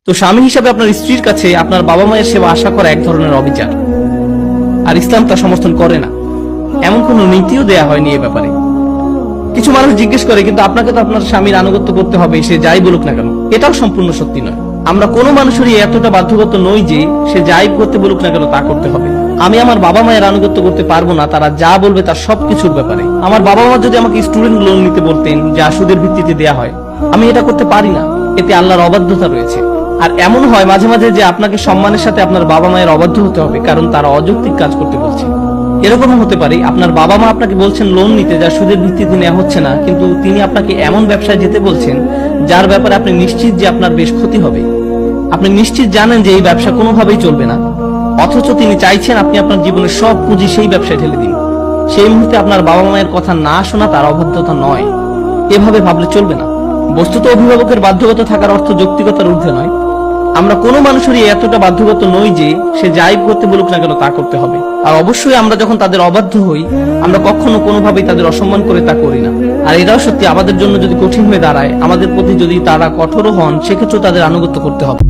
তো স্বামী হিসাবে আপনার স্ত্রীর কাছে আপনার বাবা মায়ের সেবা আশা করা এক ধরনের অবিচার, আর ইসলাম তা সমর্থন করে না। এমন কোন নীতিও দেয়া হয়নি এ ব্যাপারে। কিছু মানুষ জিজ্ঞেস করে, কিন্তু আপনাকে তো আপনার স্বামীর আনুগত্য করতে হবে, সে যাই বলুক না কেন। এটাও সম্পূর্ণ সত্যি নয়। আমরা কোনো মানুষেরই এতটা বাধ্যগত নই যে সে যাই করতে বলুক না কেন তা করতে হবে। আমি আমার বাবা মায়ের আনুগত্য করতে পারবো না তারা যা বলবে তার সবকিছুর ব্যাপারে। আমার বাবা মা যদি আমাকে স্টুডেন্ট লোন নিতে বলতেন, যা সুদের ভিত্তিতে দেয়া হয়, আমি এটা করতে পারি না। এতে আল্লাহর অবাধ্যতা রয়েছে। আর এমন হয় মাঝে মাঝে যে আপনাকে সম্মানের সাথে আপনার বাবা মায়ের অবাধ্য হতে হবে, কারণ তারা অযৌক্তিক কাজ করতে বলছে। এরকমও হতে পারে আপনার বাবা মা আপনাকে বলছেন লোন নিতে, যা সুদের ভিত্তিতে নেওয়া হচ্ছে না, কিন্তু তিনি আপনাকে এমন ব্যবসায় যেতে বলছেন যার ব্যাপারে আপনি নিশ্চিত যে আপনার বেশ ক্ষতি হবে। আপনি নিশ্চিত জানেন যে এই ব্যবসা কোনোভাবেই চলবে না, অথচ তিনি চাইছেন আপনি আপনার জীবনের সব পুঁজি সেই ব্যবসায় ঢেলে দিন। সেই মুহূর্তে আপনার বাবা মায়ের কথা না শোনা তার অবাধ্যতা নয়। এভাবে ভাবলে চলবে না। বস্তুত অভিভাবকের বাধ্যগত থাকার অর্থ যৌক্তিকতার ঊর্ধ্বে নয়। আমরা কোনো মানুষেরই এতটা বাধ্যগত নই যে সে যাই করতে বলুক না কেন তা করতে হবে। আর অবশ্যই আমরা যখন তাদের অবাধ্য হই, আমরা কখনো কোনোভাবেই তাদের অসম্মান করে তা করি না। আর এটাও সত্যি, আমাদের জন্য যদি কঠিন হয়ে দাঁড়ায়, আমাদের প্রতি যদি তারা কঠোর হন, সেক্ষেত্রেও তাদের আনুগত্য করতে হবে।